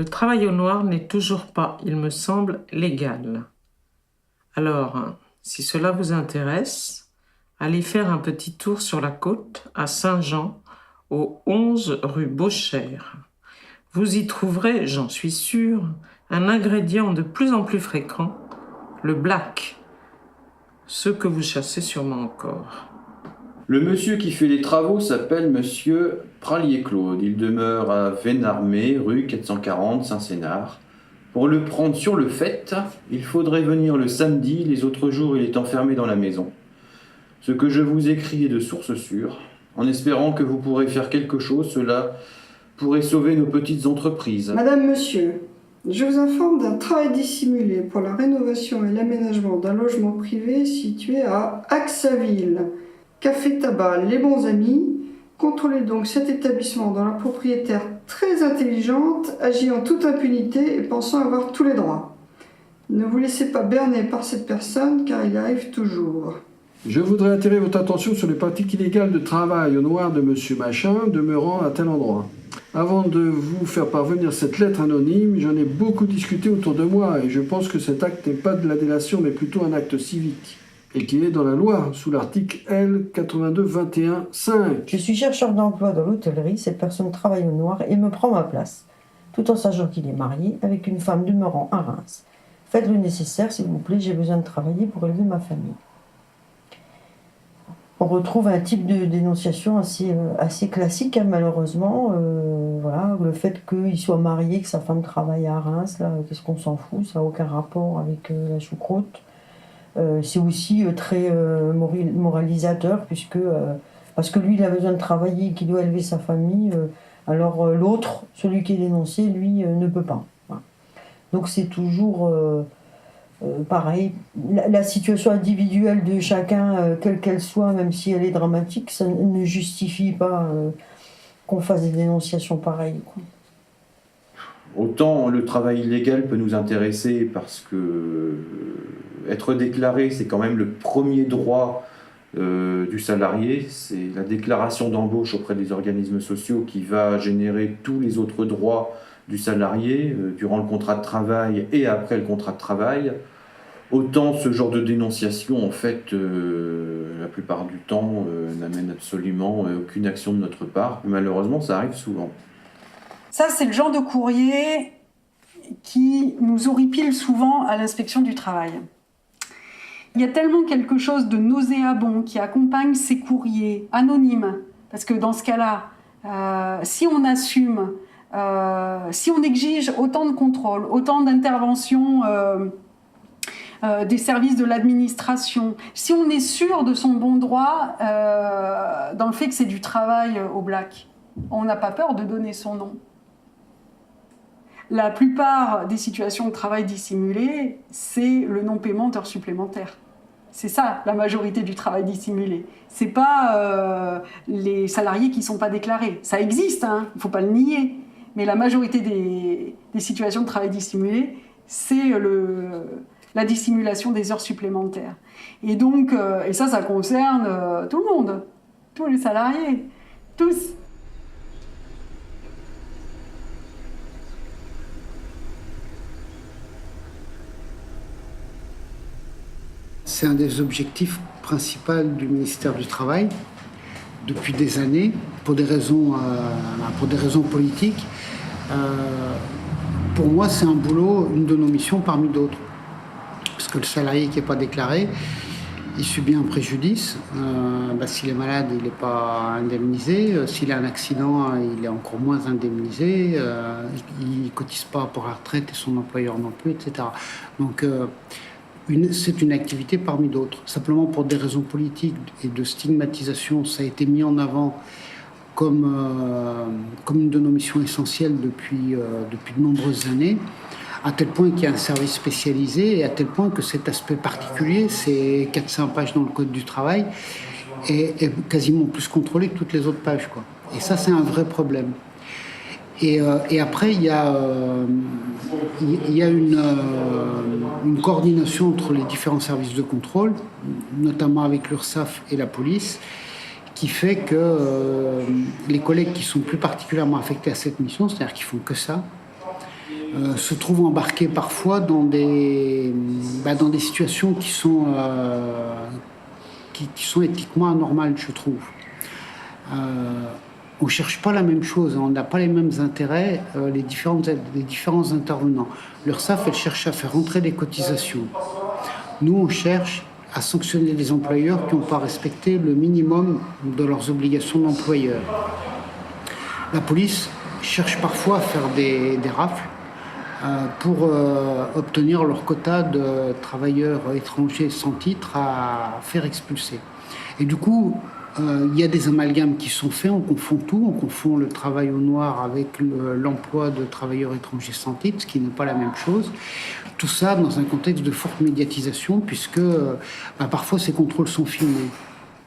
Le travail au noir n'est toujours pas, il me semble, légal. Alors, si cela vous intéresse, allez faire un petit tour sur la côte à Saint-Jean, au 11 rue Beauchère. Vous y trouverez, j'en suis sûre, un ingrédient de plus en plus fréquent, le black, ce que vous chassez sûrement encore. Le monsieur qui fait les travaux s'appelle monsieur Pralier-Claude. Il demeure à Venarmé, rue 440, Saint-Sénard. Pour le prendre sur le fait, il faudrait venir le samedi, les autres jours il est enfermé dans la maison. Ce que je vous écris est de source sûre, en espérant que vous pourrez faire quelque chose, cela pourrait sauver nos petites entreprises. Madame, monsieur, je vous informe d'un travail dissimulé pour la rénovation et l'aménagement d'un logement privé situé à Axaville. Café Tabac Les Bons Amis. Contrôlez donc cet établissement dont la propriétaire très intelligente agit en toute impunité et pensant avoir tous les droits. Ne vous laissez pas berner par cette personne car il arrive toujours. Je voudrais attirer votre attention sur les pratiques illégales de travail au noir de Monsieur Machin demeurant à tel endroit. Avant de vous faire parvenir cette lettre anonyme, j'en ai beaucoup discuté autour de moi et je pense que cet acte n'est pas de la délation mais plutôt un acte civique et qui est dans la loi sous l'article L. 82-21-5. Je suis chercheur d'emploi dans l'hôtellerie, cette personne travaille au noir et me prend ma place, tout en sachant qu'il est marié avec une femme demeurant à Reims. Faites le nécessaire s'il vous plaît, j'ai besoin de travailler pour élever ma famille. On retrouve un type de dénonciation assez classique, hein, malheureusement. Voilà, le fait qu'il soit marié, que sa femme travaille à Reims, là, qu'est-ce qu'on s'en fout, ça n'a aucun rapport avec la choucroute. C'est aussi très moralisateur, parce que lui, il a besoin de travailler, qu'il doit élever sa famille, alors l'autre, celui qui est dénoncé, lui, ne peut pas. Voilà. Donc c'est toujours... pareil, la situation individuelle de chacun, quelle qu'elle soit, même si elle est dramatique, ça ne justifie pas qu'on fasse des dénonciations pareilles, quoi. Autant le travail illégal peut nous intéresser parce que être déclaré, c'est quand même le premier droit du salarié. C'est la déclaration d'embauche auprès des organismes sociaux qui va générer tous les autres droits du salarié durant le contrat de travail et après le contrat de travail. Autant ce genre de dénonciation, en fait, la plupart du temps, n'amène absolument aucune action de notre part. Malheureusement, ça arrive souvent. Ça, c'est le genre de courrier qui nous horripile souvent à l'inspection du travail. Il y a tellement quelque chose de nauséabond qui accompagne ces courriers anonymes, parce que dans ce cas-là, si on assume, si on exige autant de contrôle, autant d'intervention des services de l'administration, si on est sûr de son bon droit dans le fait que c'est du travail au black, on n'a pas peur de donner son nom. La plupart des situations de travail dissimulé, c'est le non-paiement d'heures supplémentaires. C'est ça, la majorité du travail dissimulé. C'est pas les salariés qui ne sont pas déclarés. Ça existe, hein, il ne faut pas le nier. Mais la majorité des situations de travail dissimulé, c'est la dissimulation des heures supplémentaires. Et donc, et ça concerne tout le monde, tous les salariés, tous. C'est un des objectifs principaux du ministère du Travail depuis des années, pour des raisons politiques. Pour moi, c'est un boulot, une de nos missions parmi d'autres. Parce que le salarié qui n'est pas déclaré, il subit un préjudice. S'il est malade, il n'est pas indemnisé. S'il a un accident, il est encore moins indemnisé. Il ne cotise pas pour la retraite et son employeur non plus, etc. Donc, c'est une activité parmi d'autres. Simplement pour des raisons politiques et de stigmatisation, ça a été mis en avant comme une de nos missions essentielles depuis de nombreuses années, à tel point qu'il y a un service spécialisé et à tel point que cet aspect particulier, c'est 400 pages dans le Code du travail, est quasiment plus contrôlé que toutes les autres pages, quoi. Et ça, c'est un vrai problème. Et après, il y a une coordination entre les différents services de contrôle, notamment avec l'URSSAF et la police, qui fait que les collègues qui sont plus particulièrement affectés à cette mission, c'est-à-dire qui font que ça, se trouvent embarqués parfois dans des situations qui sont éthiquement anormales, je trouve. On ne cherche pas la même chose, on n'a pas les mêmes intérêts, les différents intervenants. L'URSSAF, elle cherche à faire rentrer des cotisations. Nous, on cherche à sanctionner les employeurs qui n'ont pas respecté le minimum de leurs obligations d'employeur. La police cherche parfois à faire des rafles pour obtenir leur quota de travailleurs étrangers sans titre à faire expulser. Et du coup, il y a des amalgames qui sont faits, on confond tout, on confond le travail au noir avec l'emploi de travailleurs étrangers sans titre, ce qui n'est pas la même chose. Tout ça dans un contexte de forte médiatisation, puisque parfois ces contrôles sont filmés.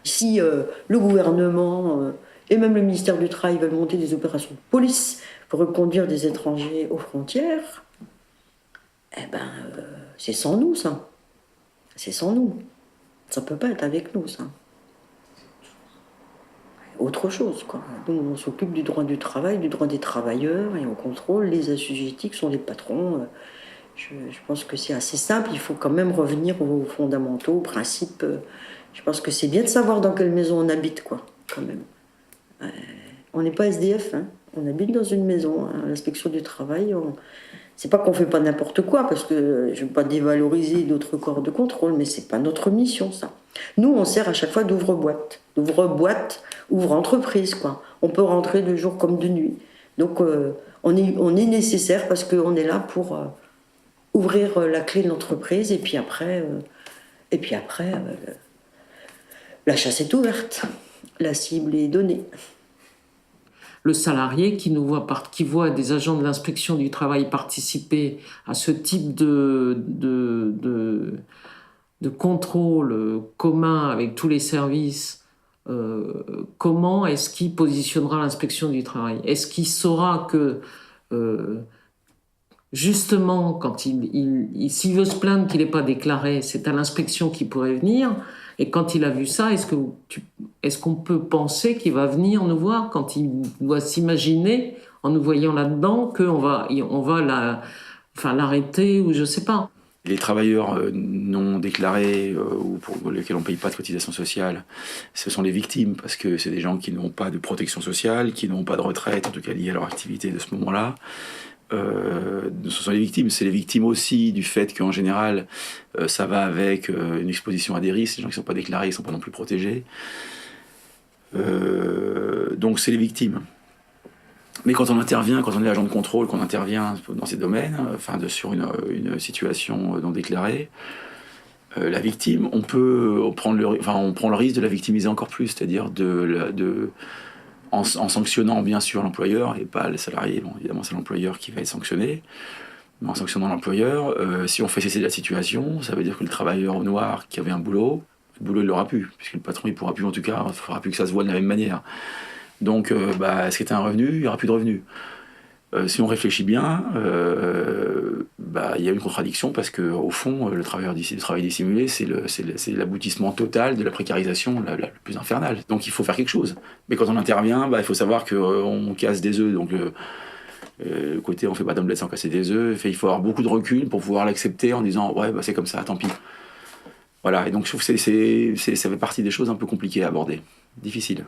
Si le gouvernement et même le ministère du Travail veulent monter des opérations de police pour reconduire des étrangers aux frontières, c'est sans nous, ça. C'est sans nous. Ça peut pas être avec nous, ça. Autre chose, quoi. Nous, on s'occupe du droit du travail, du droit des travailleurs, et on contrôle les assujettis qui sont les patrons. Je pense que c'est assez simple, il faut quand même revenir aux fondamentaux, aux principes. Je pense que c'est bien de savoir dans quelle maison on habite, quoi, quand même. On n'est pas SDF, hein. On habite dans une maison, hein. À l'inspection du travail, c'est pas qu'on fait pas n'importe quoi, parce que je ne veux pas dévaloriser d'autres corps de contrôle, mais c'est pas notre mission, ça. Nous, on sert à chaque fois d'ouvre-boîte. D'ouvre-boîte, ouvre-entreprise, quoi. On peut rentrer de jour comme de nuit. Donc, on est nécessaire parce qu'on est là pour ouvrir la clé de l'entreprise, et puis après, la chasse est ouverte. La cible est donnée. Le salarié qui voit des agents de l'inspection du travail participer à ce type de contrôle commun avec tous les services, comment est-ce qu'il positionnera l'inspection du travail? Est-ce qu'il saura que, justement, quand s'il veut se plaindre qu'il n'est pas déclaré, c'est à l'inspection qu'il pourrait venir? Et quand il a vu ça, est-ce qu'on peut penser qu'il va venir nous voir quand il doit s'imaginer, en nous voyant là-dedans, qu'on va l'arrêter ou je ne sais pas? Les travailleurs non déclarés ou pour lesquels on ne paye pas de cotisation sociale, ce sont les victimes, parce que c'est des gens qui n'ont pas de protection sociale, qui n'ont pas de retraite, en tout cas liée à leur activité de ce moment-là. Ce sont les victimes. C'est les victimes aussi du fait qu'en général, ça va avec une exposition à des risques. Les gens qui ne sont pas déclarés, ils ne sont pas non plus protégés. Donc c'est les victimes. Mais quand on intervient, quand on est agent de contrôle, qu'on intervient dans ces domaines, sur une situation non déclarée, la victime, on prend le risque de la victimiser encore plus, c'est-à-dire en sanctionnant bien sûr l'employeur et pas le salarié. Bon, évidemment, c'est l'employeur qui va être sanctionné. Mais en sanctionnant l'employeur, si on fait cesser la situation, ça veut dire que le travailleur au noir qui avait un boulot, le boulot il l'aura plus, puisque le patron il pourra plus, en tout cas, il ne faudra plus que ça se voit de la même manière. Donc, est-ce que tu as un revenu? Il n'y aura plus de revenu. Si on réfléchit bien, il y a une contradiction parce qu'au fond, le travail dissimulé, c'est l'aboutissement total de la précarisation la plus infernale. Donc il faut faire quelque chose. Mais quand on intervient, il faut savoir qu'on casse des œufs. Donc le côté on fait pas d'omelette sans casser des œufs, il faut avoir beaucoup de recul pour pouvoir l'accepter en disant ouais, c'est comme ça, tant pis. Voilà, et donc je trouve que ça fait partie des choses un peu compliquées à aborder, difficiles.